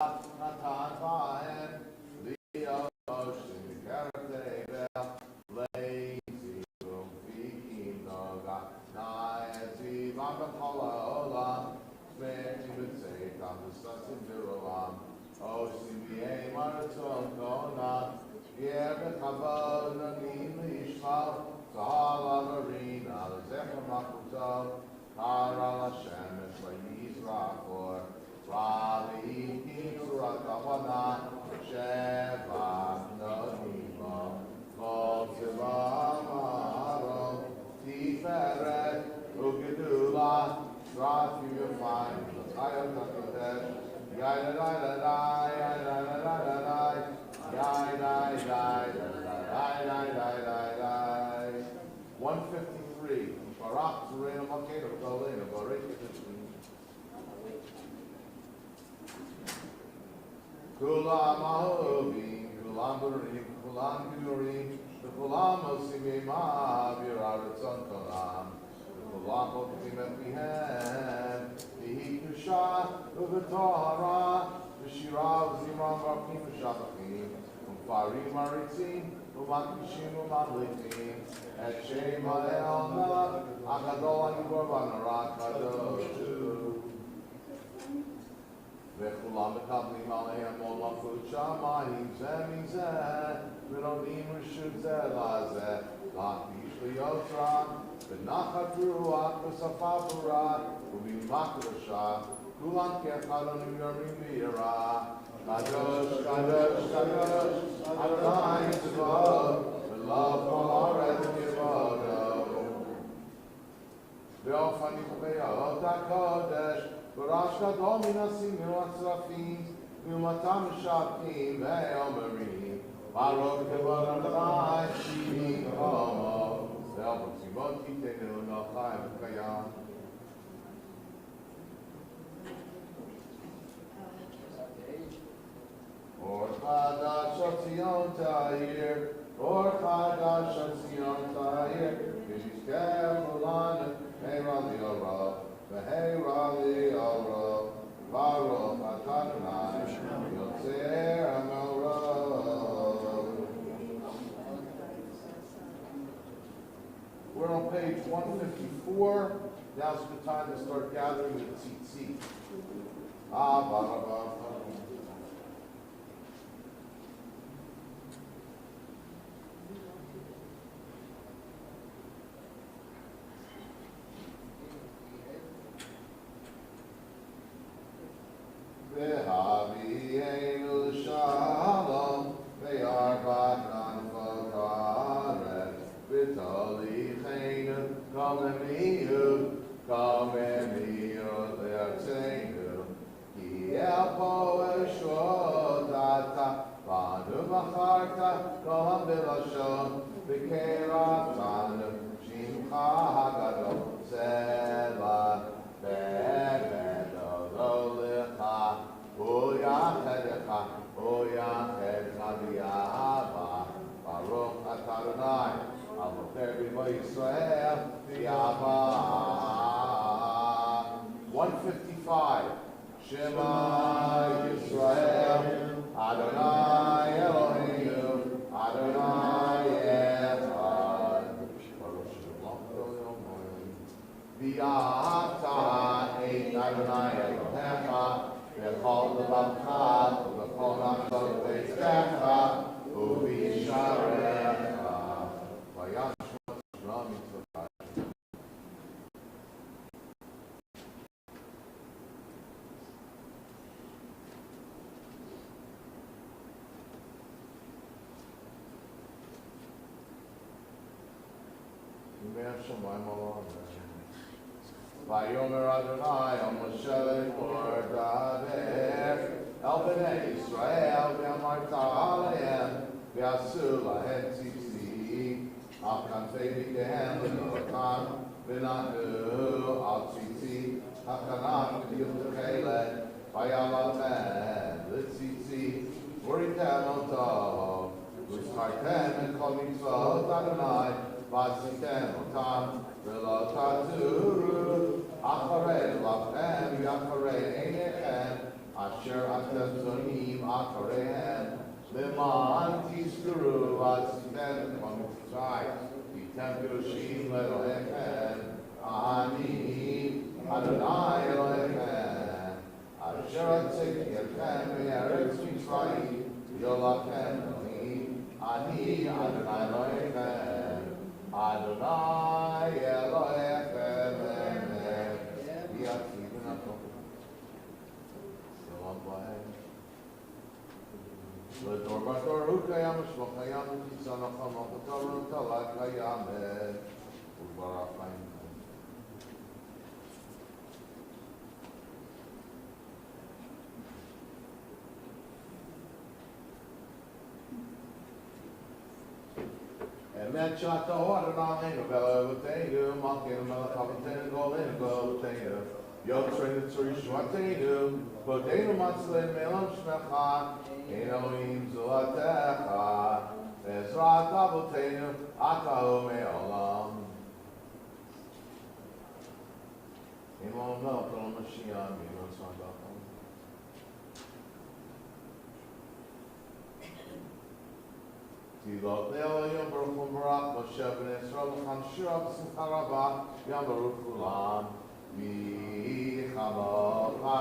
Natan Vahen, Leo Ocean, Karatebel, Lazy, Fikim Noga, Naezi, Vagapola Olam, Smechi Bitsei, Kambusasim Virolam, Ocean Vie Maraton Kona, Yebe Chabod, Nanim Ishmael, Sahala Marina, Zechon Makuto, Kara Lashem, Yisrachor, Ravi Surakavana, Sheva Nodimo, Voltivamaro, Tiferet, Ugedula, Rafi Yufine, Latayot Takotesh, Yai-da-da-da-da-da, Yai-da-da-da-da-da, Yai-da-da-da-da-da, 153, Barak Zurena Makeda, Golena, Barak Kulam Ahovim, Kulam Burim, Kulam Gidurim, the Kulam Osimima, Viratzon Kolam, the Kulam Okim et Mihem, Vihi Kusha, Uvatara, Vishirav Zimram Varkim Shabachim, Farim Maritzim, Umakishim Umaklitim, et Emanu-El na, Akadol Anibor Vanarat Kadosh. וכולם מקבלים עליהם מלכות שמיים זה מזה ונותנים רשות זה לזה להקדיש ליוצרה בנחת רוח בשפה ברורה ובמלך קדושה כולם כאחד הנגמרים ביראה קדוש קדוש קדוש אדוני צבאות ולא כל הארץ כבודו ואופנים וביות הקודש Barash Gadol Minasim Milatzrafim Milatam Shakim Ve'omerim Baruch Kevod Adonai Shivim Chomo Ve'omer Tzivot Kitenu Nochai V'Kayam Or Chadash Tzion Ta'ir Or Chadash Tzion Ta'ir V'Yizkeh Mulan Me'ra Li'ora Hey Rali Oro, Baruch Adonai, Yotzer Hamorot. We're on page 154. Now's the time to start gathering the tzitzit. Ve'havienu shalom ve'arbat nanfokaret v'tolichenu kamemiyu le'artzenu ki elpo eshodata v'anu macharta kolam b'lashon v'keratanu shimcha hagadol selah ve've'dololecha Oyachedecha, Oyachedecha v'yahava, Baruch Adonai, Avoter b'mo Yisrael, v'yahava. 155. Shema Yisrael, Adonai Eloheinu, Adonai Echad. Baruch Shalom Eloheinu. V'yahata et Adonai Elohecha. V'chol levavcha, v'chol nafshot v'yizkecha, u'v'yisharecha. V'yashmot shra mitzvotay. Yimer Shamayim Olam. Vayomer Adonai al Moshe Daber el bnei Yisrael v'amarta alehem v'asu lahem tzitzit al kanfei b'kehem v'notam v'natu al tzitzit hakanam v'yuchele v'yalalem l'tzitzit v'ritem oto v'zkartem et kol mitzvot Adonai v'azitem otam v'lo taturu acharei lachem v'acharei einechem Asher atem zonim akarehem. Leman tizkuru asitem komitzai. Item pirushim lelohechem. Ani Adonai Elohechem. Asher atzekechem me'eretz Mitzrayim. Yolachem Ani Adonai Elohechem. Adonai Elohechem. L'dor b'dor hu kayam shmo kayam u'tisana chama chataron talak kayam u'barach chaim. Emet shatahu Adonai v'Eloheinu malkeinu melech avotenu golenu v'Eloheinu Yotzreinu tzur Yeshuateinu Vodeinu matzleinu me'elam shmecha Elohim zulatecha Ezrat avotenu atahu me'olam Emanu-El Tol Mashiach Mimon Sadacham. Tilot Elohim Baruch Hu Barak Moshe Ben Yisrael L'chan Shira B'simcha Rabah Yam Baruch Kulam V'chamocha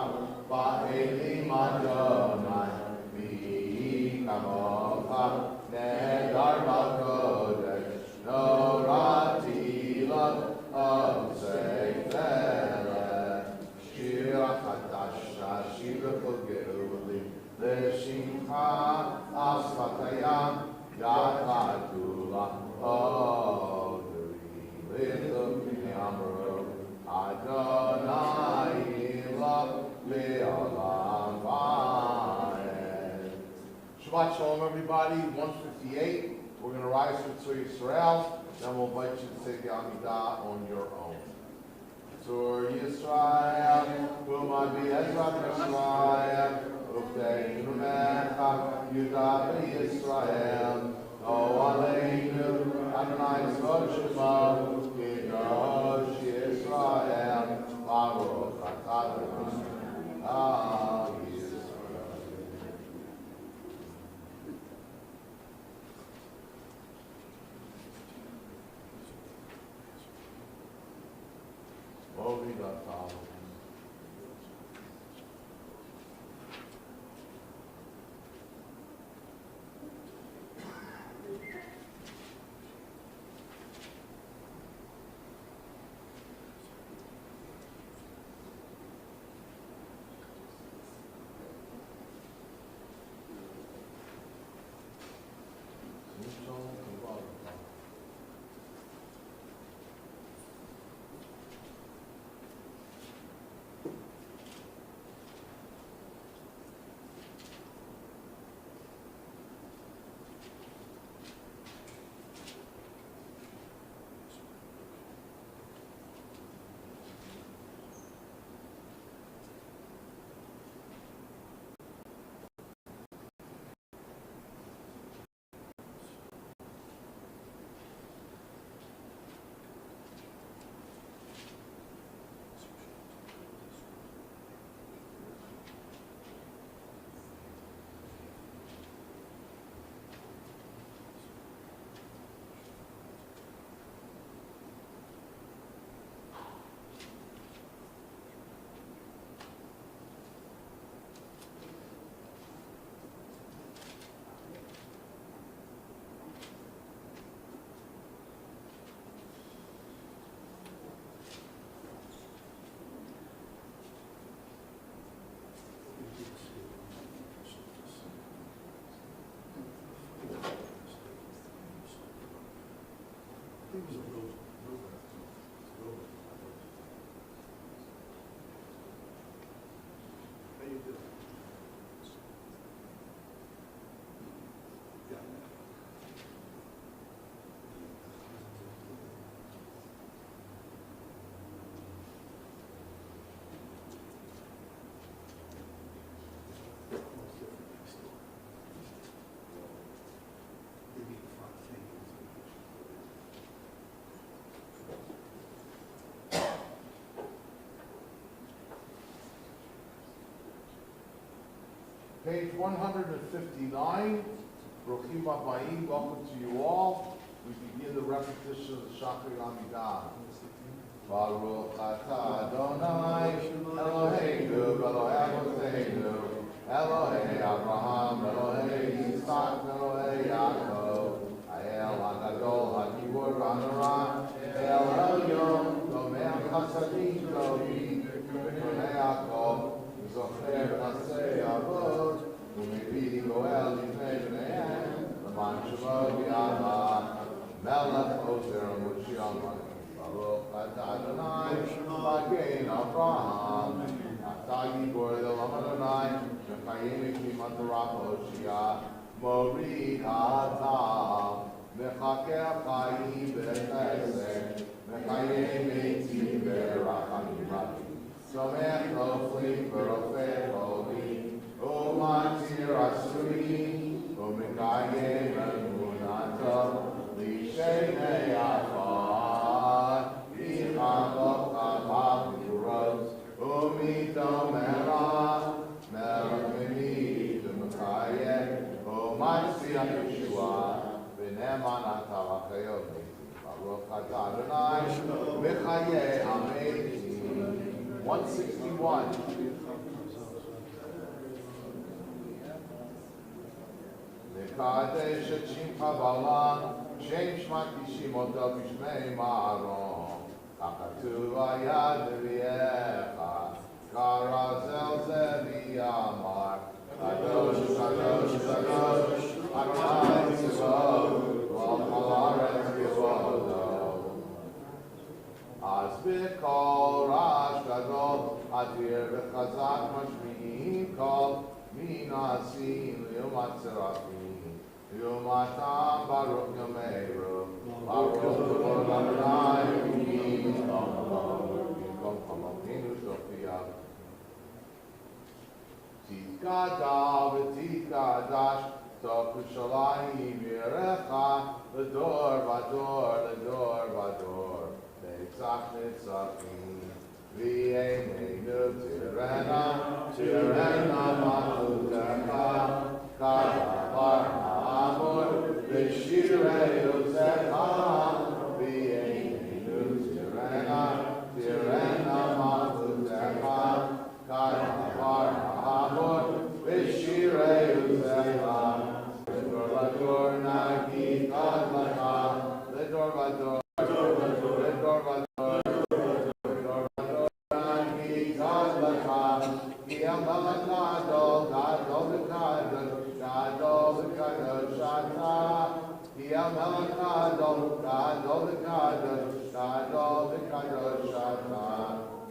Ba'elim Adonai V'chamocha Nedar B'kodesh Norati Lot Of Seiferet Shira Chadasha Shira Kol Geuli L'Shimcha Asfatayam Yachadula Odri Litum Yamru Adonai Ilah Le'olam Vayed. Shabbat Shalom everybody, 158. We're going to rise for Tzur Yisrael, then we'll invite you to say the Amidah on your own. Tzur Yisrael, V'ma B'ezrat Yisrael, U'vteinu Mecha, Yudah B'Yisrael, O Aleinu, Adonai Tzvot Shema, Kidosh Yisrael, Baruch Atah Adonai Yisrael. Ovigatam. Page 159, Brochim Abayim, welcome to you all. We begin the repetition of the Shachri Amidah. Baruch atah Adonai, Eloheinu, Elohei Avotenu, Elohei Abraham, Elohei Yitzchak, Elohei Yaakov, Ha'el HaGadol, HaGibor HaNorah, El Elyon, Gomel Chasadim, Tovim, V'konei Yaakov, Zocher Nasei Avot, U'mevidi Goel Yifnei B'neihem, L'man Shemo B'yama, Melech Ozer Moshiach Baruch atah Adonai, Magen Avraham, Atah Gibor Elam Adonai, Mechayim Kimat Torah Hoshia, Morid Ha'atam, Mechakeh Chayim B'chesed, Mechayim Eitim B'rachamim Rabim, Somech Noflim V'rofeh Cholim, U'matir Asurim, U'mekayim Emunato, L'shenei Afar, Yichaloch Chavav V'Uros, U'mitom Merah, Melech Mimid U'mekayim, U'matziach Yeshua, V'neman Ata L'chayot Meitim, Baruch atah Adonai, Mechayeh HaMeitim. 161. Kadesh et Shimcha B'Olam, Shem Shmati Shimoto B'Shmei Ma'aron, Hakatuv Hayad V'Yecha, Karazel Zeviyamar, Kadosh, Kadosh, Kadosh, Adonai Tzivot, Kol Haaretz K'vodo. Az B'Kol Rash Gadol, Adir V'Chazak Mashmi'im Kol, Min Asim Yom HaTzerachim. Yomatam Baruch Yomeru, Baruch Lord Adonai, Yim Kom Kamotinu Sophia. Tzidkada v'tzidkadash, Toku Shalayim Yerecha, L'dor v'dor, L'dor v'dor, Netzach Netzachim, V'yemeinu Tirena, Tirena Machutecha, Karavar Amor, V'shirei Yosecha, V'yemeinu Tirena, Tirena Machutecha, Karavar Amor, V'shirei Yosecha, L'dor v'dor Nagid Adlacha, L'dor v'dor, L'dor v'dor,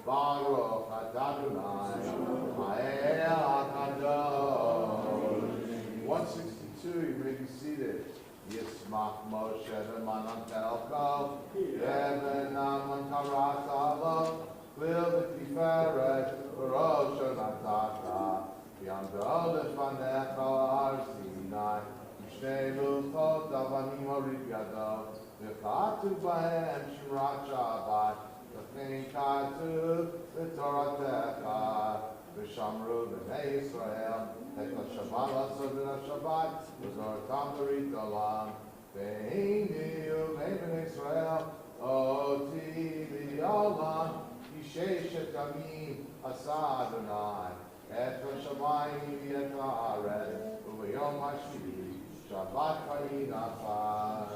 Baruch Adonai, Ha'el HaKadosh. 162, you may be seated. Yismach Moshe v'manan telko, Yevenam karat alo, Klil v'tiferet, V'rosh natata, V'yamdo lefanecha har Sinai, Mishnei luchot avanim orid yado, V'chatu bahem shirat Shabbat, V'chein katuv v'toratecha, V'shamru b'nei Yisrael, Et HaShabbat l'asod v'Shabbat, V'zortam b'rit olam, V'heini u'v'nei b'nei Yisrael, Oti v'yolam, Yisheshet yamim asa Adonai, Et HaShamayim v'et ha'aretz, U'v'yom ha'shvi'i, Shabbat chayin achad.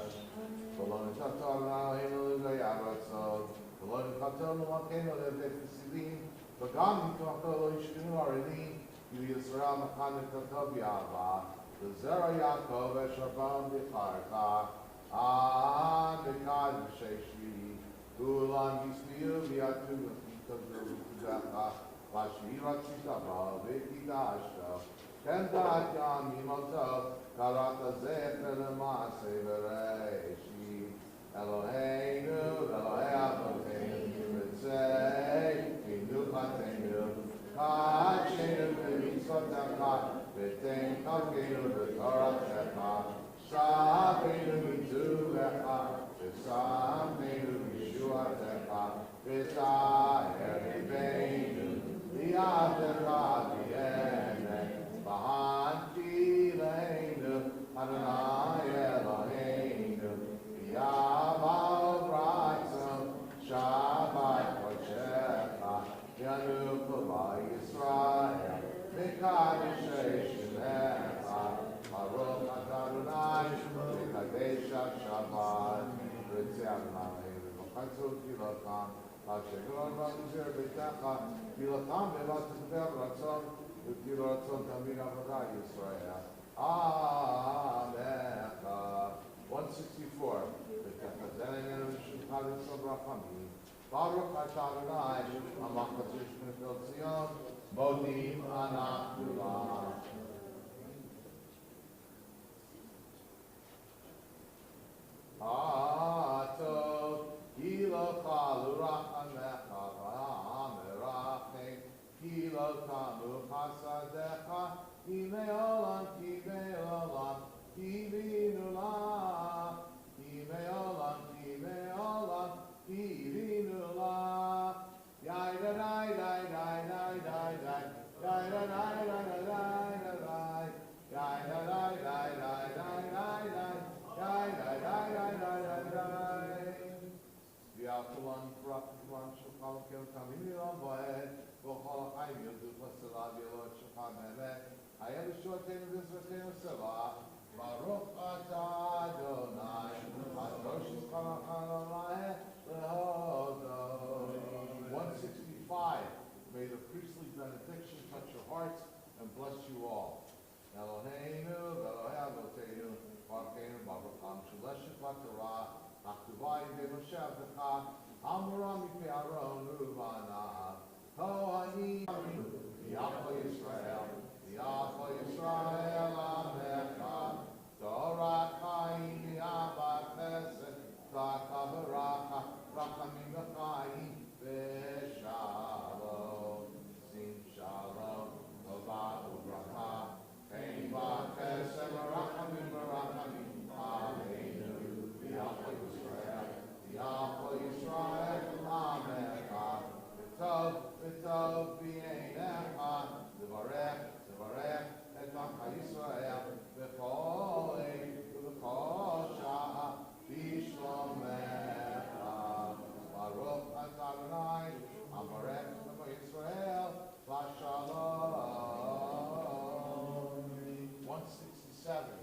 V'lo nitato Eloheinu l'v'yaratzot, v'lo nitato l'malkeinu l'v'tesilim, v'gam nitato l'ishkinu ha'relim, Yisrael mechanik tatov yava, L'zera Yaakov eshabam b'charcha, Mekad v'sheshvi, Ulam yismiyu v'yatu v'chitav v'chitav, V'ashvi v'chitava v'chidashta, Ken da'at yam yimotov, Karata zecher l'maaseh v'reishi, Eloheinu, Elohei Avotenu, V'tzei, V'nuchatenu, Ka'achenu v'mitzvotecha, V'tein chalkeinu v'toratecha, Sha'afenu mituvecha, V'samenu v'yeshuatecha, V'taher libeinu, Li'atecha v'yemek, B'ha חצות תפילתם, אשר גרון בנזיר ביתך, תפילתם ולא תקבל רצון, ותפילו רצון תמיד עבודה ישראל. Amen. 164. ותחזינו לשמך לצון רחמים. ברוך אתה אדוני, המחדש מפל ציון, מודים אנחנו לך. הטוב, כי לא חלו רחמך והמרחם, כי לא תמו חסדיך, כי מעולם, כי מעולם, קיווינו לך, כי מעולם, כי מעולם, קיווינו לך. יאי די די די די די די די די די די די די יאי די די די די די די די ויאכלון פרקטון שולחן כמתמיד למועד וכל החיים יודו בסלע וילות שולחן באמת היה לשורתנו וזרתנו סלע ברוך אתה אדוני הקדוש יזכרך אלוהי להודו. 165. May the priestly benediction touch your hearts and bless you all. Eloheinu v'Elohei Avotenu Barucheinu Barucham Shaleshet v'Torah Achtuva Yidei Moshe Avdecha Amora Mipei Aaron Uvanav Kohanim V'Yachol Yisrael V'Yachol Yisrael Amecha Torah Chaim V'Avat Chesed Tzedakah V'Racha Rachamim V'Chaim V'Shalom Sim Shalom Tova U'Bracha Chaim V'Chesed V'Rachamim V'Rachamim Aleinu V'Yachol Yisrael V'Yachol Yisrael Amecha V'Tov V'Tov B'Yeinecha V'Varech V'Varech Et Amcha Yisrael V'Chol Ein V'Chol Shah B'Shlomecha Baruch Atah Adonai Amarech L'Mo Yisrael V'Shalom. 167.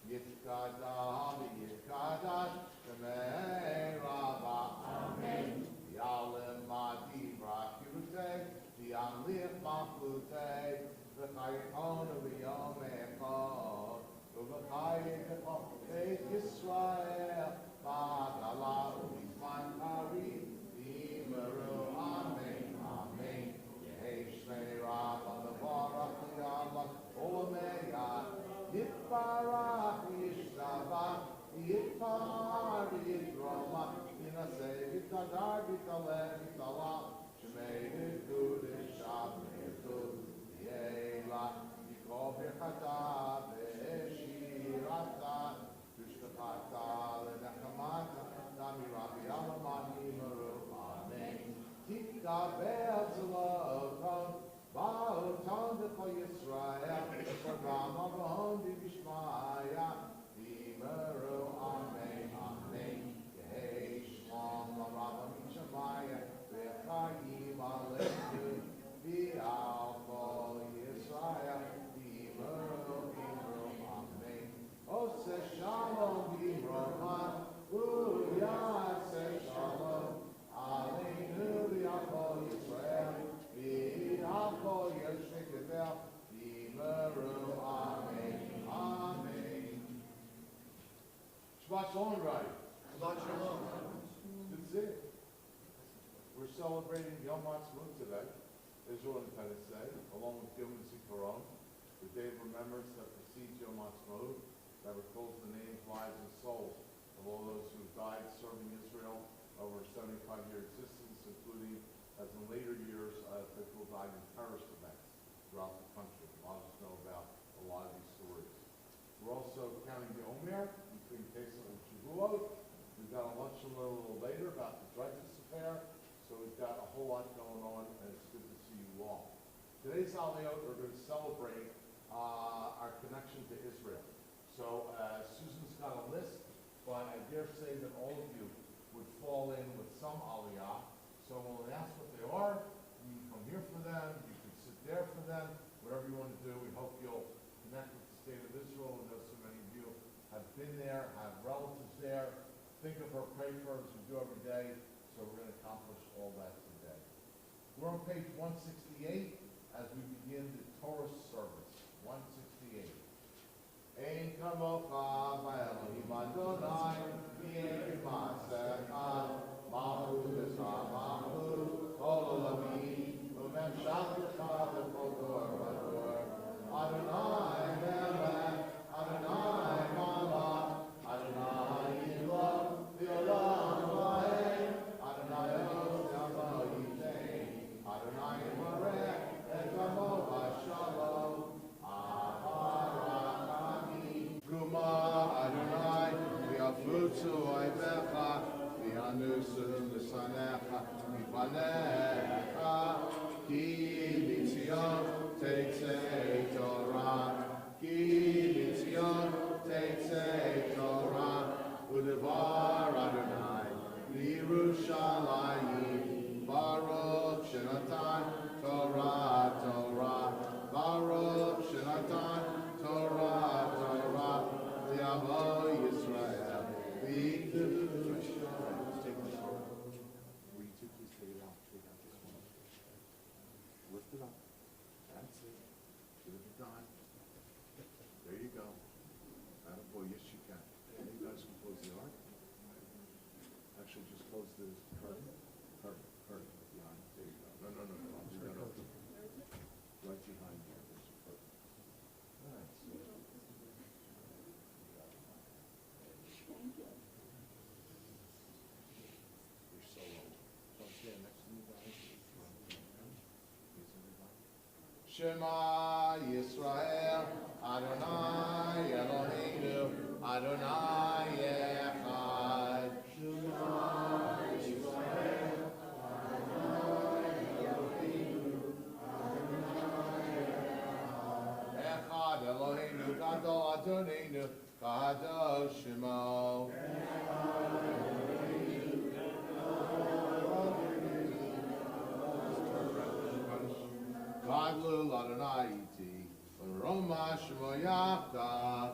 Yitkadash Yitkadash Shemei Rabbah Amen. Ya'alem Ma'adivra Kirutei V'Yamlich Machlutei V'Chayikon V'Yom Echad V'Chayikon Beit Yisrael V'Adala V'Yizman Karim V'Yimeru Amen Amen. Yehi Shnei Rabbah V'Barach L'Yallah Olameyah Yitbarach Yishtavach Yitpar Yitroma Yinaseh Yittadar Yittaleh Yittalach Shemei Yikud Yishab Yikud Yelah Yikol Birchata V'Shirata V'Shkachata L'Nechamata Dami Rabbi Alamani Meru Amen. Tikabel Tzaloton Ba'oton D'Chol Yisrael V'Ram Avon D'Bishmaya V'Meru Amen Amen. Yehi Shlom L'Rabba Mishamaya V'Chayim Aleinu V'Alchol Yisrael V'Meru Amen. Oseh Shalom V'Roma U'Yaseh Shalom Aleinu V'Alchol Yisrael V'Alchol Yisrael V'Meru Amen Amen. Shabbat Shalom, right? Shabbat Shalom. Good to see you. We're celebrating Yom Ha'atzmaut today, Israel Independence Day, along with Yom Zikaron, the day of remembrance that precedes Yom Ha'atzmaut, that recalls the names, lives, and souls of all those who died serving Israel over a 75-year existence, including, as in later years, people died in terrorist events throughout the country. A lot of us know about a lot of these stories. We're also counting the Omer between Pesach and Shavuot. We've got a lunch a little later about the Dreyfus affair, so we've got a whole lot going on, and it's good to see you all. Today's Aliyot, we're going to celebrate our connection to Israel. So Susan's got a list, but I dare say that all of you would fall in with some Aliyah. So we'll announce what they are. You can come here for them. You can sit there for them. Whatever you want to do. We hope you'll connect with the state of Israel. We know so many of you have been there, have relatives there, think of her, pray for her as we do every day, so we're going to accomplish all that today. We're on page 168 as we begin the Torah service. 168. Ein kamocha v'Elohim Adonai v'yei ma'asecha malchut v'samachut kol olamim u'memshaltecha b'kol dor v'dor Adonai melech Adonai malach Adonai yilov v'olam v'aim Adonai yosef v'yitein Adonai yivarech et kamo v'shalom Guma Adonai, v'yafutu oivecha, v'yanusu l'sanecha, v'panecha, ki mitzion teitzei Torah, ki mitzion teitzei Torah, u'devar Adonai, v'Yerushalayim, Baruch shenatan Torah, Torah, Baruch shenatan Torah, Torah, Yavo Yisrael. Please take this over. Will you two please take it out? Take out this one. Lift it up. That's it. Give it a dime. There you go. Attaboy, yes you can. And you guys can close the ark. Actually, just close the curtain. Curtain. Behind. There you go. No. I'll do that over. Right behind you. There's a curtain. All right. You're so old. Don't stand next to me, guys. Shema Yisrael, Adonai Eloheinu, Adonai Echad. Shema Yisrael, Adonai Eloheinu, Adonai Echad. Echad Eloheinu, Gadol Adonenu, Kadosh Shemo. Gadlu Adonai iti, Roma Shemo Yachdav.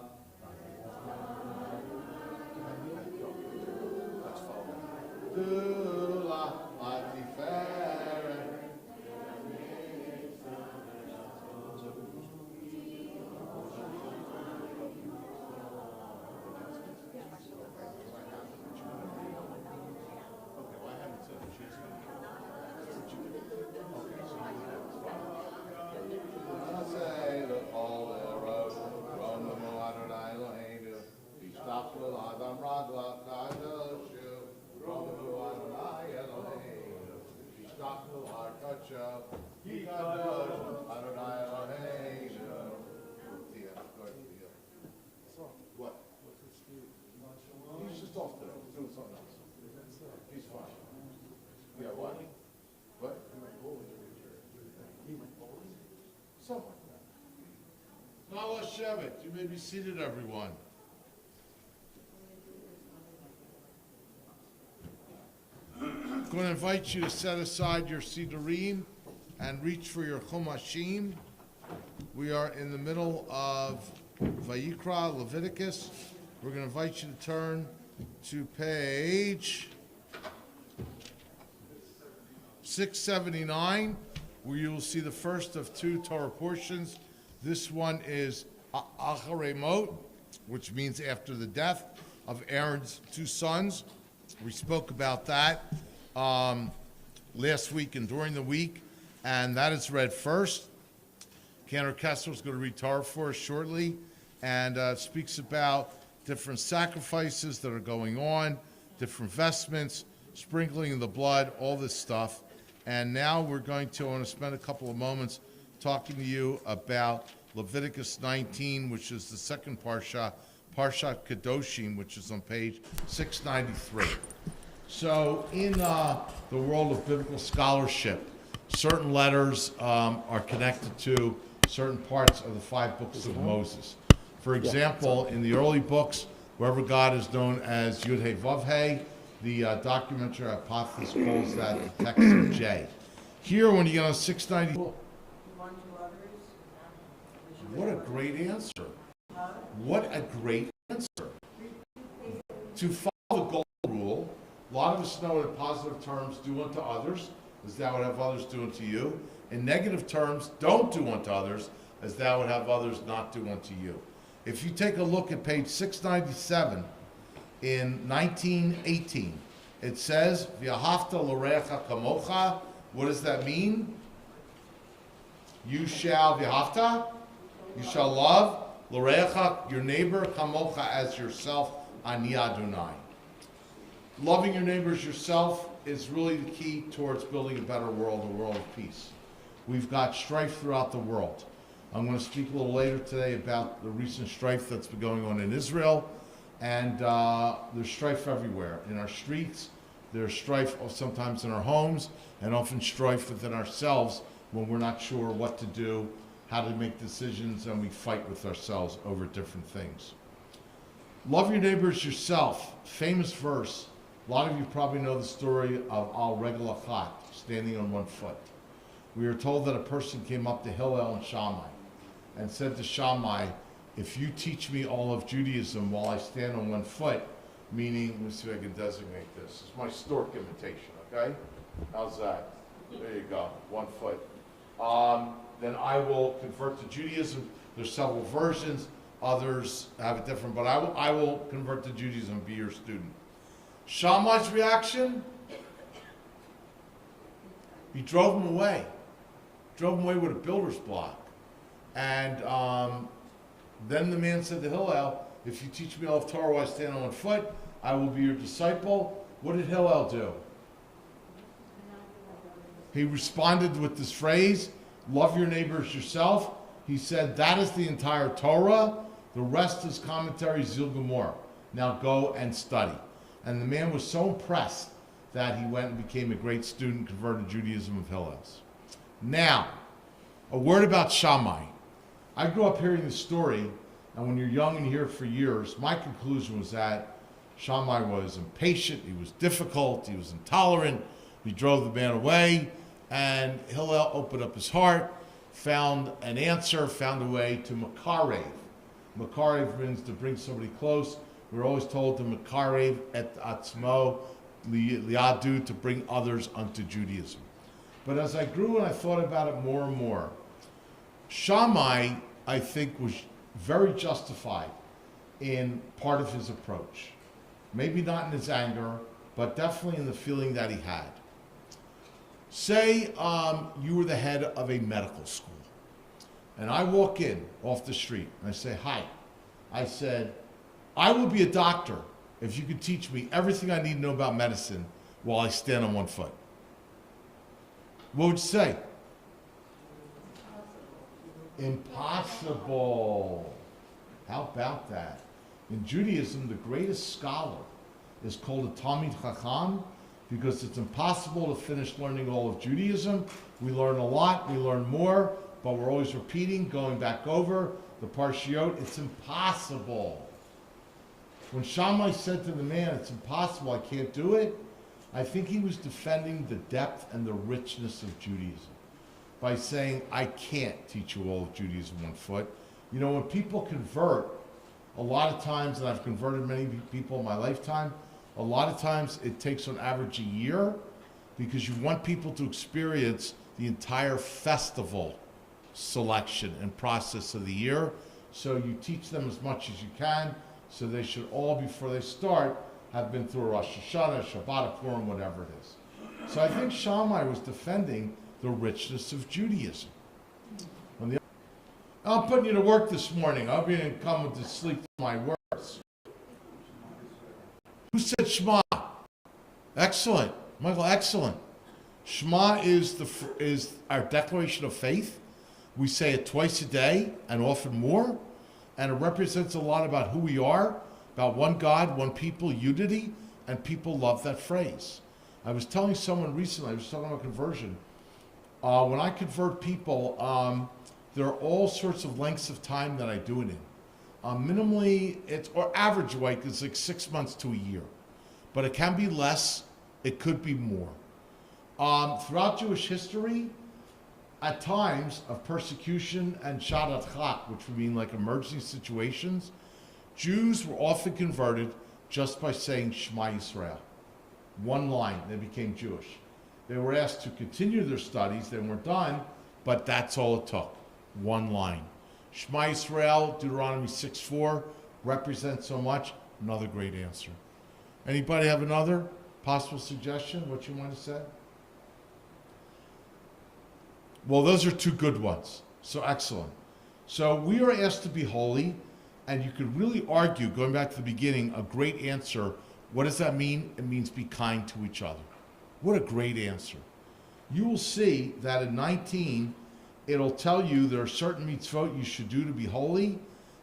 Let's follow. Dula Atiferet. What? He's just off today. He's doing something else. He's fine. Yeah, what? What? Something like that. Nala Shevet, you may be seated, everyone. I'm going to invite you to set aside your Sidurim and reach for your Chumashim. We are in the middle of Vayikra, Leviticus. We're going to invite you to turn to page 679, where you will see the first of two Torah portions. This one is Acharei Mot, which means after the death of Aaron's two sons. We spoke about that last week and during the week, and that is read first. Cantor Kessler is going to read Torah for us shortly, and speaks about different sacrifices that are going on, different vestments, sprinkling of the blood, all this stuff. And now we're going to, I want to spend a couple of moments talking to you about Leviticus 19, which is the second Parsha, Parshat Kedoshim, which is on page 693. So in the world of biblical scholarship, certain letters are connected to certain parts of the 5 books of Moses. For example, in the early books, wherever God is known as Yud-Hey Vav-Hey, the documentary hypothesis calls that the text of J. Here, when you get on 690, what a great answer. What a great answer. To follow the golden A lot of us know in positive terms, do unto others, as thou would have others do unto you. In negative terms, don't do unto others, as thou would have others not do unto you. If you take a look at page 697 in 1918, it says, V'ahavta l'recha kamocha. What does that mean? You shall, v'ahavta, you shall love, l'recha, your neighbor, kamocha, as yourself, ani Adonai. Loving your neighbor as yourself is really the key towards building a better world, a world of peace. We've got strife throughout the world. I'm going to speak a little later today about the recent strife that's been going on in Israel. And there's strife everywhere. In our streets, there's strife sometimes in our homes, and often strife within ourselves when we're not sure what to do, how to make decisions, and we fight with ourselves over different things. Love your neighbors yourself. Famous verse. A lot of you probably know the story of Al Regel Achat, standing on one foot. We are told that a person came up to Hillel and Shammai and said to Shammai, if you teach me all of Judaism while I stand on one foot, meaning, let me see if I can designate this. It's my stork imitation, okay? How's that? There you go, 1 foot. Then I will convert to Judaism. There's several versions. Others have it different, but I will convert to Judaism and be your student. Shammai's reaction? He drove him away. Drove him away with a builder's block. And then the man said to Hillel, if you teach me all of Torah while I stand on 1 foot, I will be your disciple. What did Hillel do? He responded with this phrase, love your neighbors yourself. He said, that is the entire Torah. The rest is commentary, Zil Gemor. Now go and study. And the man was so impressed that he went and became a great student, converted to Judaism of Hillel's. Now, a word about Shammai. I grew up hearing this story, and when you're young and you hear it for years, my conclusion was that Shammai was impatient, he was difficult, he was intolerant, he drove the man away, and Hillel opened up his heart, found an answer, found a way to makarev. Makarev means to bring somebody close. We're always told to makarev et atzmo liadu, to bring others unto Judaism. But as I grew and I thought about it more and more, Shammai, I think, was very justified in part of his approach. Maybe not in his anger, but definitely in the feeling that he had. Say you were the head of a medical school, and I walk in off the street and I say, hi. I said, I will be a doctor if you could teach me everything I need to know about medicine while I stand on 1 foot. What would you say? Impossible. How about that? In Judaism, the greatest scholar is called a Talmid Chacham because it's impossible to finish learning all of Judaism. We learn a lot, we learn more, but we're always repeating, going back over the Parshiot. It's impossible. When Shammai said to the man, it's impossible, I can't do it, I think he was defending the depth and the richness of Judaism by saying, I can't teach you all of Judaism 1 foot. You know, when people convert, a lot of times, and I've converted many people in my lifetime, a lot of times it takes on average a year because you want people to experience the entire festival selection and process of the year. So you teach them as much as you can, so they should all, before they start, have been through Rosh Hashanah, Shabbat, Purim, whatever it is. So I think Shammai was defending the richness of Judaism. I'm putting you to work this morning. I'll be coming to sleep with my words. Who said Shema? Excellent. Michael, excellent. Shema is our declaration of faith. We say it twice a day and often more. And it represents a lot about who we are, about one God, one people, unity, and people love that phrase. I was telling someone recently, I was talking about conversion. When I convert people, there are all sorts of lengths of time that I do it in. Minimally, or average weight is like 6 months to a year. But it can be less, it could be more. Throughout Jewish history, at times of persecution and shadat chak, which would mean like emergency situations, Jews were often converted just by saying Shema Yisrael. One line, they became Jewish. They were asked to continue their studies. They weren't done, but that's all it took. One line. Shema Yisrael, Deuteronomy 6:4, represents so much. Another great answer. Anybody have another possible suggestion? What you want to say? Well, those are two good ones. So excellent. So we are asked to be holy, and you could really argue, going back to the beginning, a great answer. What does that mean? It means be kind to each other. What a great answer. You will see that in 19, it'll tell you there are certain mitzvot you should do to be holy.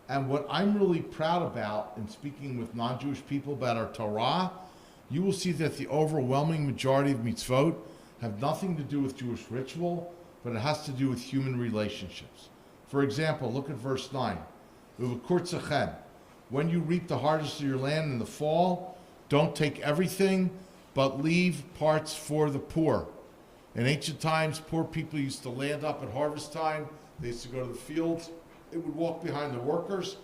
And what I'm really proud about in speaking with non-Jewish people about our Torah, you will see that the overwhelming majority of mitzvot have nothing to do with Jewish ritual, but it has to do with human relationships. For example, look at verse 9. When you reap the harvest of your land in the fall, don't take everything, but leave parts for the poor. In ancient times, poor people used to land up at harvest time. They used to go to the fields. They would walk behind the workers,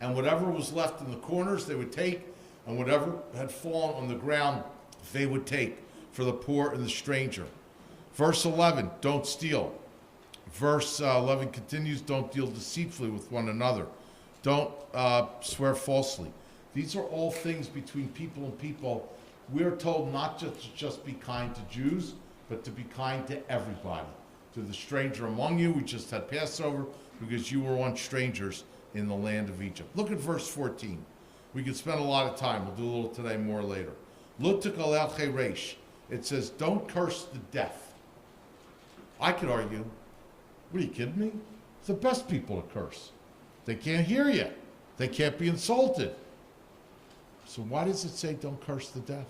and whatever was left in the corners, they would take, and whatever had fallen on the ground, they would take for the poor and the stranger. Verse 11, don't steal. Verse 11 continues, don't deal deceitfully with one another. Don't swear falsely. These are all things between people and people. We're told not just be kind to Jews, but to be kind to everybody. To the stranger among you, we just had Passover, because you were once strangers in the land of Egypt. Look at verse 14. We could spend a lot of time. We'll do a little today, more later. It says, don't curse the deaf. I could argue, what are you kidding me? It's the best people to curse. They can't hear you. They can't be insulted. So why does it say don't curse the deaf?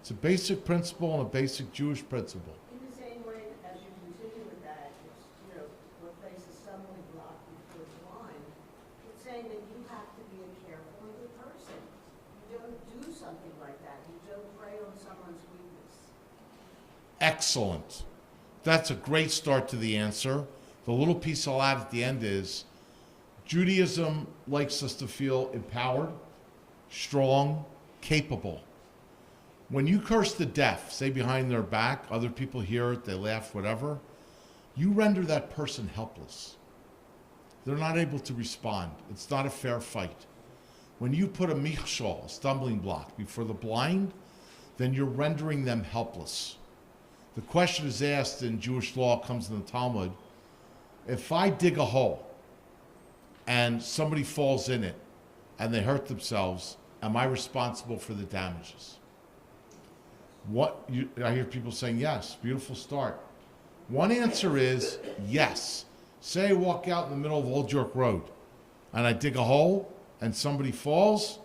It's a basic principle and a basic Jewish principle. In the same way, as you continue with that, it's, what places a stumbling block before the blind, it's saying that you have to be a careful and good person. You don't do something like that. You don't prey on someone's weakness. Excellent. That's a great start to the answer. The little piece I'll add at the end is, Judaism likes us to feel empowered, strong, capable. When you curse the deaf, say behind their back, other people hear it, they laugh, whatever, you render that person helpless. They're not able to respond. It's not a fair fight. When you put a michshol, a stumbling block, before the blind, then you're rendering them helpless. The question is asked in Jewish law, comes in the Talmud, if I dig a hole and somebody falls in it and they hurt themselves, am I responsible for the damages? I hear people saying yes, beautiful start. One answer is yes. Say I walk out in the middle of Old York Road and I dig a hole and somebody falls,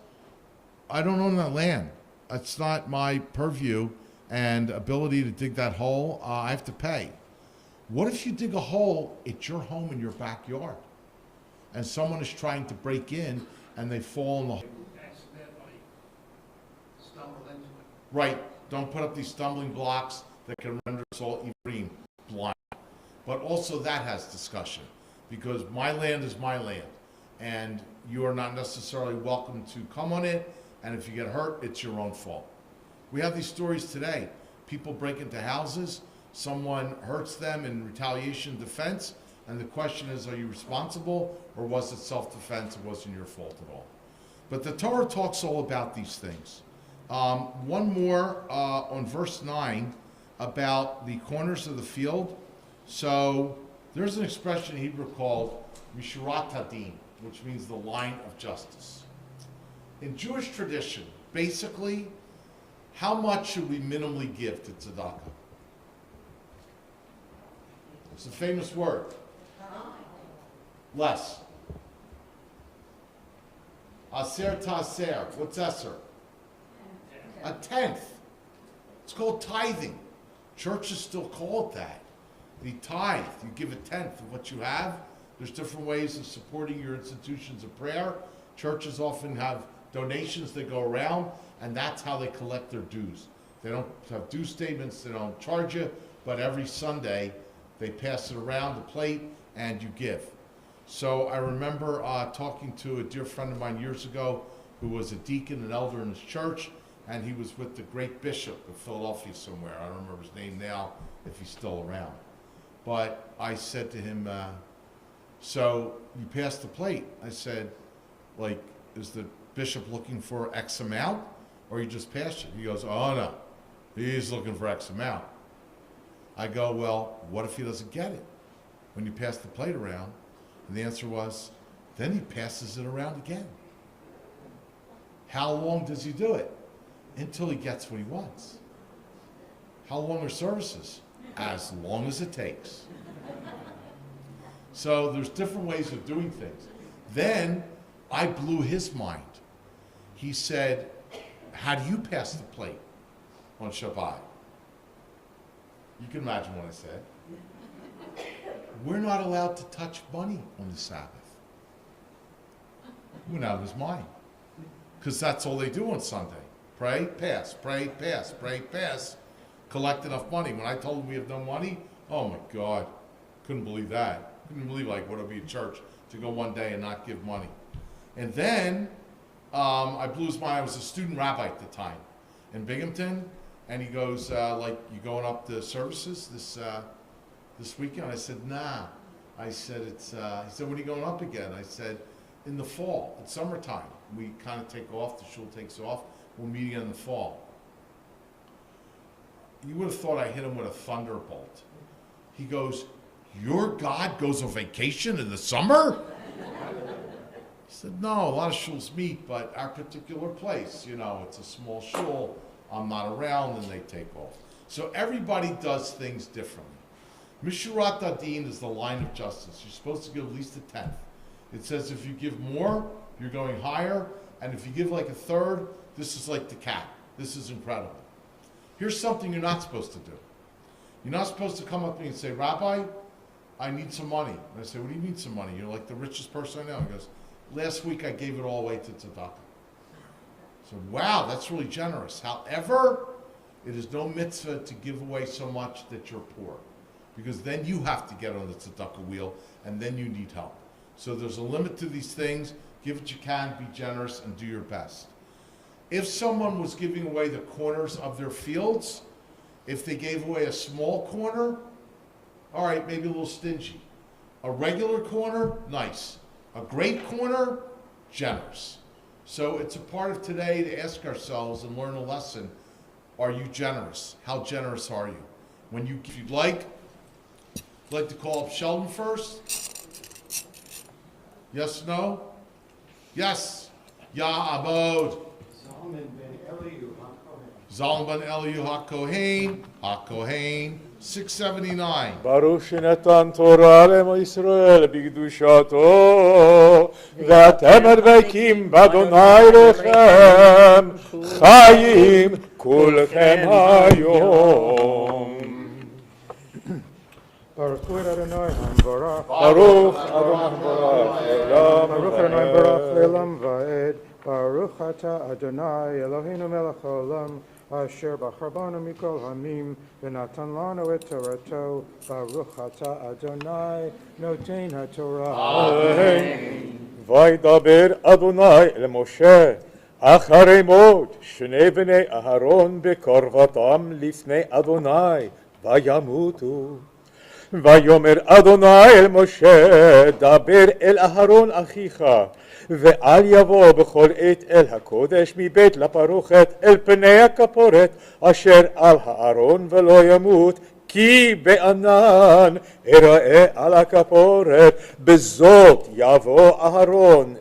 I don't own that land. It's not my purview and ability to dig that hole. I have to pay. What if you dig a hole at your home in your backyard and someone is trying to break in and they fall in the hole? Accidentally stumble into it. Right. Don't put up these stumbling blocks that can render us all Ephraim blind. But also that has discussion, because my land is my land, and you are not necessarily welcome to come on it, and if you get hurt, it's your own fault. We have these stories today. People break into houses, someone hurts them in retaliation defense, and the question is, are you responsible, or was it self-defense, it wasn't your fault at all? But the Torah talks all about these things. One more on verse 9 about the corners of the field. So there's an expression in Hebrew called Mishurat Hadin, which means the line of justice. In Jewish tradition, basically, how much should we minimally give to tzedakah? It's a famous word. Less. Aser ta'aser. What's eser? A tenth. It's called tithing. Churches still call it that. The tithe, you give a tenth of what you have. There's different ways of supporting your institutions of prayer. Churches often have donations that go around, and that's how they collect their dues. They don't have due statements, they don't charge you, but every Sunday they pass it around the plate and you give. So I remember talking to a dear friend of mine years ago who was a deacon and elder in his church, and he was with the great bishop of Philadelphia somewhere. I don't remember his name now, if he's still around. But I said to him, so you passed the plate. I said, like, is the bishop looking for X amount, or you just passed it? He goes, oh no, he's looking for X amount. I go, well, what if he doesn't get it when you pass the plate around? And the answer was, then he passes it around again. How long does he do it? Until he gets what he wants. How long are services? As long as it takes. So there's different ways of doing things. Then I blew his mind. He said, how do you pass the plate on Shabbat? You can imagine what I said. We're not allowed to touch money on the Sabbath. Went out of his mind. Because that's all they do on Sunday. Pray, pass, pray, pass, pray, pass. Collect enough money. When I told him we have no money, oh my God, couldn't believe that. Couldn't believe like what it'd be a church to go one day and not give money. And then I blew his mind. I was a student rabbi at the time in Binghamton, and he goes, like, you going up to services this weekend? I said, nah. I said, he said, when are you going up again? I said, in the fall, it's summertime. We kind of take off, the shul takes off. We'll meet again in the fall. You would have thought I hit him with a thunderbolt. He goes, your God goes on vacation in the summer? I said, no, a lot of shuls meet, but our particular place, you know, it's a small shul. I'm not around, and they take off. So everybody does things differently. Mishurat Adin is the line of justice. You're supposed to give at least a tenth. It says if you give more, you're going higher, and if you give like a third, this is like the cap. This is incredible. Here's something you're not supposed to do. You're not supposed to come up to me and say, Rabbi, I need some money. And I say, what do you need some money? You're like the richest person I know. He goes, last week I gave it all away to tzedakah. So, wow, that's really generous. However, it is no mitzvah to give away so much that you're poor. Because then you have to get on the tzedakah wheel, and then you need help. So there's a limit to these things. Give what you can, be generous, and do your best. If someone was giving away the corners of their fields, if they gave away a small corner, all right, maybe a little stingy. A regular corner, nice. A great corner, generous. So it's a part of today to ask ourselves and learn a lesson. Are you generous? How generous are you? If you'd like, I'd like to call up Sheldon first. Yes, no? Yes. Ya Abod. Zalman ben Elihu HaKohen, 679. ברוך שנתן תורה לעמו ישראל בקדושתו, ואתם הדבקים באדוני לכם חיים כולכם היום. Baruch Adonai Hambarach. ברוך אדוני המבורך לעולם Baruch Adonai Barach Le'olam Va'ed. Baruch Ata Adonai Eloheinu melech haolam asher bachar banu mikol hamim v'natan lanu et torato. Baruch Ata Adonai noten haTorah. Amen. וידבר אדוני אל משה אחרי מות שני בני אהרון בקרבתם לפני אדוני וימותו. ויאמר אדוני אל משה דבר אל אהרון אחיך ואל יבוא בכל עת אל הקודש מבית לפרוכת אל פני הכפורת אשר על הארון ולא ימות כי בענן אראה על הכפורת בזאת יבוא אהרון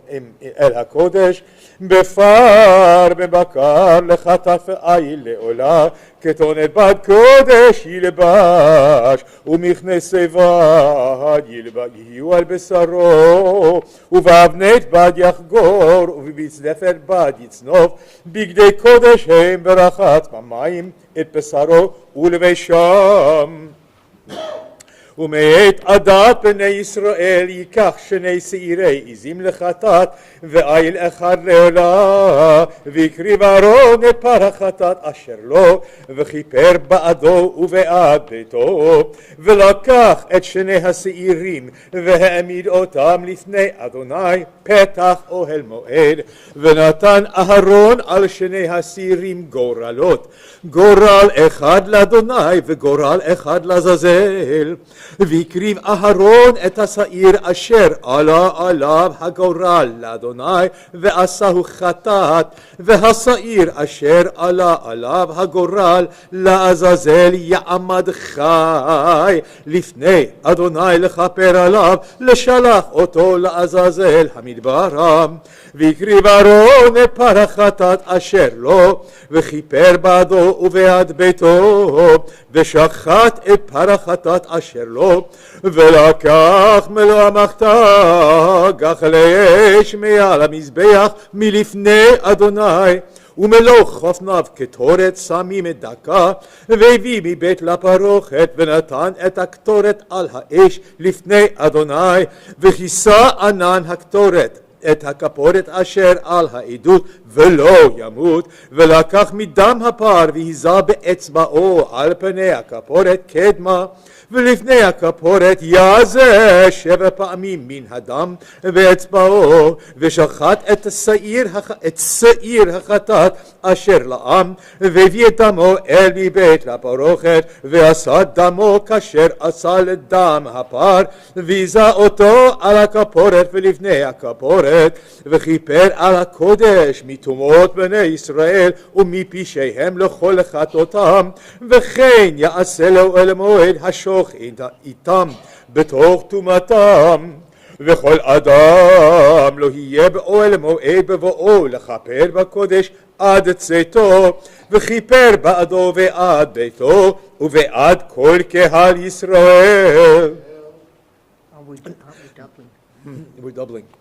אל הקודש בפר בבקר לחטף עיל לעולה כתונת בד קודש ילבש ומכנסי בד יהיו על בשרו ובאבנת בד יחגור ובמצנפת בד יצנוף בגדי קודש הם ברחת במים את בשרו ולבשם ומאת עדת בני ישראל ייקח שני שעירי עזים לחטאת ואיל אחד לעולה והקריב אהרון את פר החטאת אשר לו וכיפר בעדו ובעד ביתו ולקח את שני השעירים והעמיד אותם לפני אדוני פתח אוהל מועד ונתן אהרון על שני השעירים גורלות גורל אחד לאדוני וגורל אחד לעזאזל והקריב אהרון את השעיר אשר עלה עליו הגורל לאדוני ועשהו חטאת והשעיר אשר עלה עליו הגורל לעזאזל יעמד חי לפני אדוני לכפר עליו לשלח אותו לעזאזל המדברה והקריב אהרון את פר החטאת אשר לו וכיפר בעדו ובעד ביתו ושחט את פר החטאת אשר לו ולקח מלוא המחתה גחלי אש מעל המזבח מלפני אדוני ומלוא חופניו קטורת שמים את דקה והביא מבית לפרוכת ונתן את הקטורת על האש לפני אדוני וכיסה ענן הקטורת את הכפורת אשר על העדות ולא ימות ולקח מדם הפר והיזה באצבעו על פני הכפורת קדמה ולפני הכפורת יזה 7 פעמים מן הדם באצבעו ושחט את שעיר החטאת אשר לעם והביא את דמו אל מבית לפרוכת ועשה דמו כאשר עשה לדם הפר והיזה אותו על הכפורת ולפני הכפורת וכיפר על הקודש מטומאות בני ישראל ומפשעיהם לכל חטאותם וכן יעשה לו אל מועד השוך איתם בתוך טומאתם וכל אדם לא יהיה באוהל מועד בבואו לכפר בקודש עד צאתו וכיפר בעדו ועד ביתו ובעד כל קהל ישראל. We're doubling.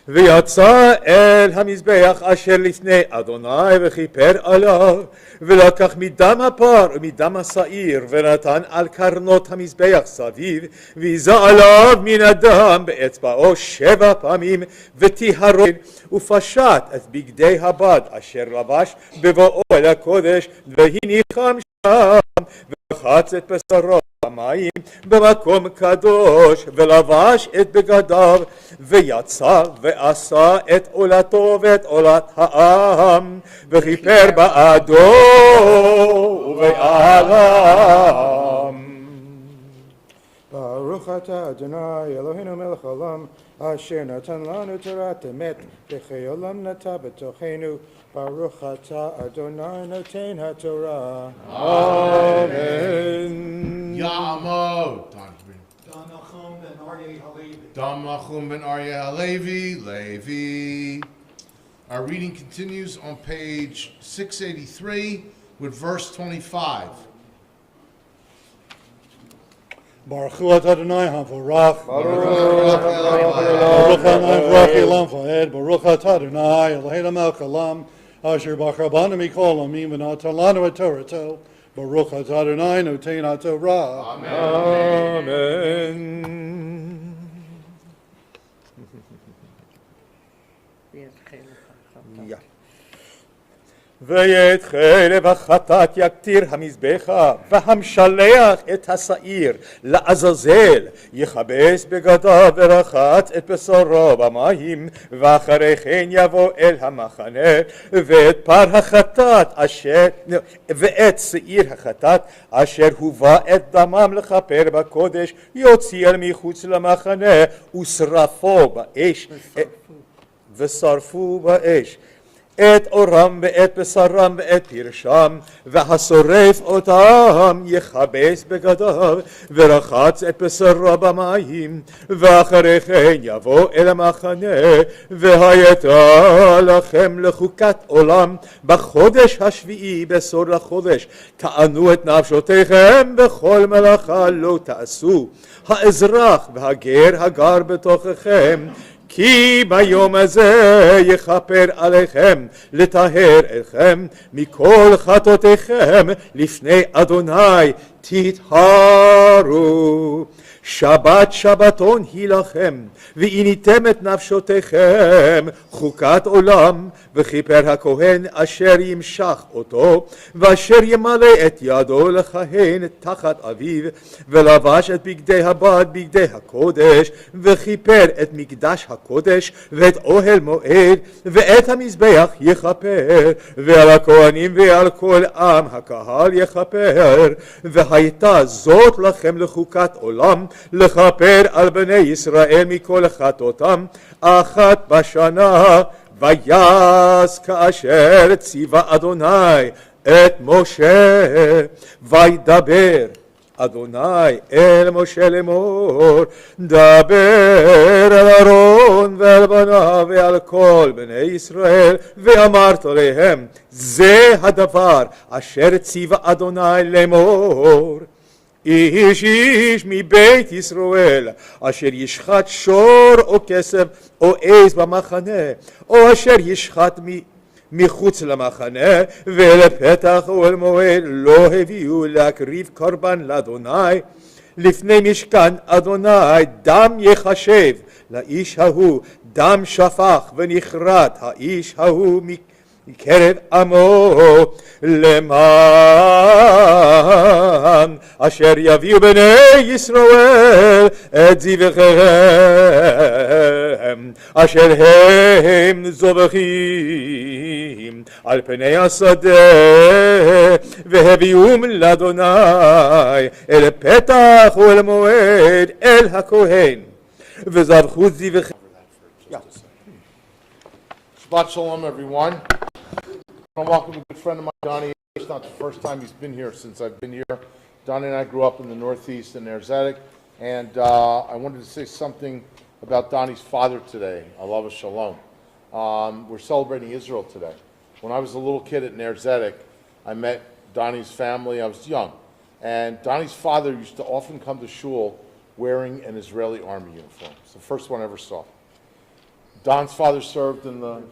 ויצא אל המזבח אשר לפני אדוני וכיפר עליו ולקח מדם הפר ומדם השעיר ונתן על קרנות המזבח סביב והיזה עליו מן הדם באצבעו 7 פעמים וטיהרו ופשט את בגדי הבד אשר לבש בבואו אל הקודש והניחם שם ורחץ את בשרו במים במקום קדוש ולבש את בגדיו ויצא ועשה את עולתו ואת עולת העם וכיפר בעדו ובעד העם. ברוך אתה אדוני אלוהינו מלך העולם אשר נתן לנו תורת אמת וכי עולם נטע בתוכנו ברוך אתה אדוני נותן התורה. אמן. Ya'amod. Don Nachum ben Aryeh Halevi. Dam Nachum ben Aryeh Halevi, Levi. Our reading continues on page 683 with verse 25. Baruch hu atah Adonai havarach. Baruch Baruch Adonai v'rach elam v'ed. Baruch atah Adonai Eloheinu melech haolam asher bachar banu mikol amim v'natan lanu et torato. Baruch atah Adonai noten haTorah. Amen. Ja. ואת חרב החטאת יקטיר המזבחה והמשלח את השעיר לעזאזל יכבס בגדיו ורחץ את בשרו במים ואחרי כן יבוא אל המחנה ואת פר החטאת ואת שעיר החטאת אשר הובא את דמם לכפר בקודש יוציא אל מחוץ למחנה ושרפו באש את אורם ואת בשרם ואת פרשם והשורף אותם יכבס בגדיו ורחץ את בשרו במים ואחרי כן יבוא אל המחנה והייתה לכם לחוקת עולם בחודש השביעי בסוד לחודש תענו את נפשותיכם בכל מלאכה לא תעשו האזרח והגר הגר בתוככם כי ביום הזה יכפר עליכם לטהר אתכם מכל חטאותיכם לפני אדוני תטהרו שבת שבתון היא לכם, ועיניתם את נפשותיכם חוקת עולם, וכיפר הכהן אשר ימשך אותו, ואשר ימלא את ידו לכהן תחת אביו, ולבש את בגדי הבד בגדי הקודש, וכיפר את מקדש הקודש, ואת אוהל מועד, ואת המזבח יכפר, ועל הכהנים ועל כל עם הקהל יכפר, והייתה זאת לכם לחוקת עולם, לכפר על בני ישראל מכל חטאותם אחת בשנה, ויעש כאשר ציווה אדוני את משה, וידבר אדוני אל משה לאמור, דבר אל אהרון ואל בניו ועל כל בני ישראל, ואמרת להם, זה הדבר אשר ציווה אדוני לאמור. איש איש מבית ישראל אשר ישחט שור או כסף או עז במחנה, או אשר ישחט מחוץ למחנה, ולפתח אוהל מועד לא הביאו להקריב קורבן לאדוני לפני משכן אדוני, דם יחשב לאיש ההוא, דם שפך ונכרת האיש ההוא מקרב עמו, למען אשר יביאו בני ישראל את זבחיהם אשר הם זובחים על פני השדה, והביאום לאדוני אל פתח ואל מועד אל הכהן, וזבחו זבחיהם. Shabbat Shalom, everyone. I want to welcome a good friend of mine, Donnie. It's not the first time he's been here since I've been here. Donnie and I grew up in the Northeast in Ner Zedek, and I wanted to say something about Donnie's father today, Alav Shalom. We're celebrating Israel today. When I was a little kid at Ner Zedek, I met Donnie's family. I was young, and Donnie's father used to often come to shul wearing an Israeli army uniform. It's the first one I ever saw. Don's father served in the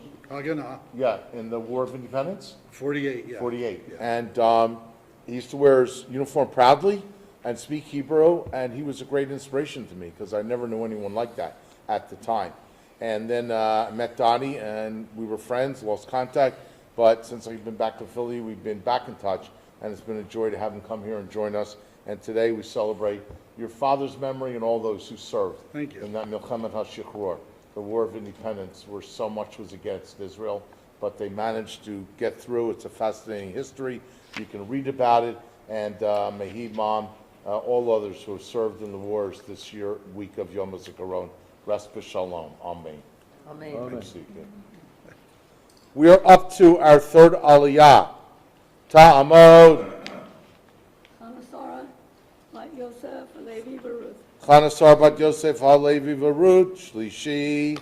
in the War of Independence. 48, yeah. 48. Yeah. And he used to wear his uniform proudly and speak Hebrew, and he was a great inspiration to me because I never knew anyone like that at the time. And then I met Donnie, and we were friends, lost contact, but since I've been back to Philly, we've been back in touch, and it's been a joy to have him come here and join us. And today we celebrate your father's memory and all those who served Thank you. in that Milchemet HaShichrur, the War of Independence, where so much was against Israel, but they managed to get through. It's a fascinating history. You can read about it, and Mehi Mom, all others who have served in the wars this year, week of Yom HaZikaron. Rest b'shalom. Amen. Amen. We are up to our third aliyah. Ta'amod. Chanasara, Bat Yosef, Levi, Baruch. Chanasar Bat Yosef HaLevi Varut, Shlishi.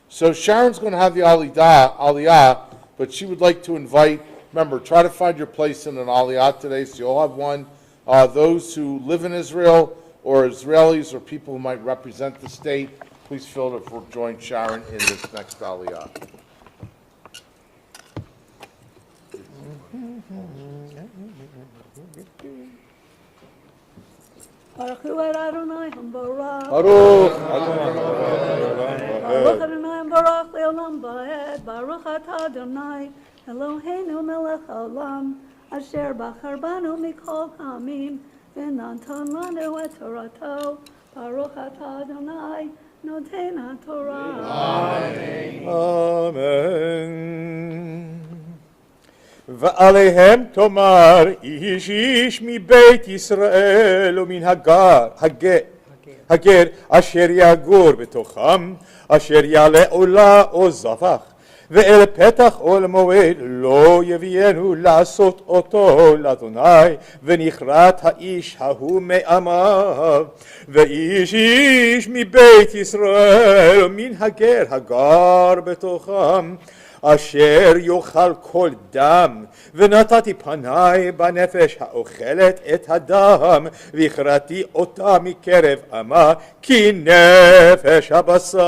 So Sharon's going to have the aliyah, but she would like to invite, remember, try to find your place in an aliyah today, so you'll have one. Those who live in Israel, or Israelis, or people who might represent the state, please feel to join Sharon in this next aliyah. Baruch Hu Adonai Hambarach. Baruch Baruch Adonai Hambarach Leolam Vaed. Baruch Atah Adonai Eloheinu Melech Haolam Asher Bachar Banu Mikol Hamim V'natan Lanu Et Torato. Baruch Atah Adonai Noten HaTorah. Amen. ועליהם תאמר איש איש מבית ישראל ומן הגר אשר יגור בתוכם אשר יעלה עולה או זבח ואל פתח אוהל מועד לא יביאנו לעשות אותו לאדוני ונכרת האיש ההוא מעמיו ואיש איש מבית ישראל ומן הגר הגר בתוכם אשר יאכל כל דם, ונתתי פניי בנפש האוכלת את הדם, והכרתי אותה מקרב עמה, כי נפש הבשר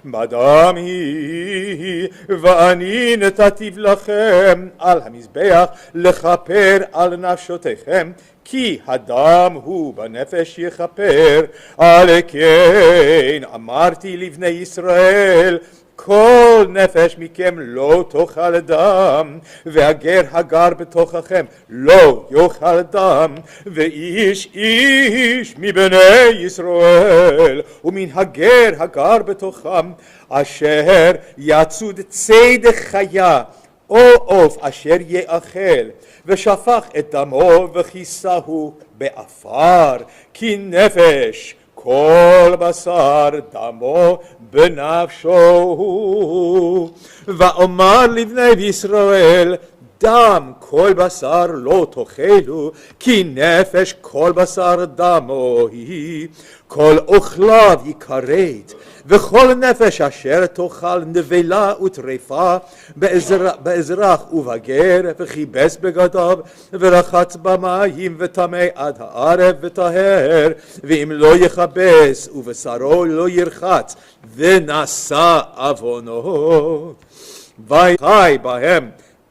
בדם היא, ואני נתתי לכם על המזבח לכפר על נפשותיכם, כי הדם הוא בנפש יכפר, על כן אמרתי לבני ישראל, כל נפש מכם לא תאכל דם, והגר הגר בתוככם לא יאכל דם, ואיש איש מבני ישראל ומן הגר הגר בתוכם, אשר יצוד ציד חיה או עוף אשר יאכל, ושפך את דמו וכיסהו באפר, כי נפש כל בשר דמו בנפשו הוא. ואומר לבני ישראל, דם כל בשר לא תאכלו, כי נפש כל בשר דמו היא. כל אוכליו יכרת, וכל נפש אשר תאכל נבלה וטרפה באזרח ובגר, וכיבס בגדיו, ורחץ במים וטמא עד הערב וטהר, ואם לא יכבס ובשרו לא ירחץ, ונשא עוונו. ויחי בהם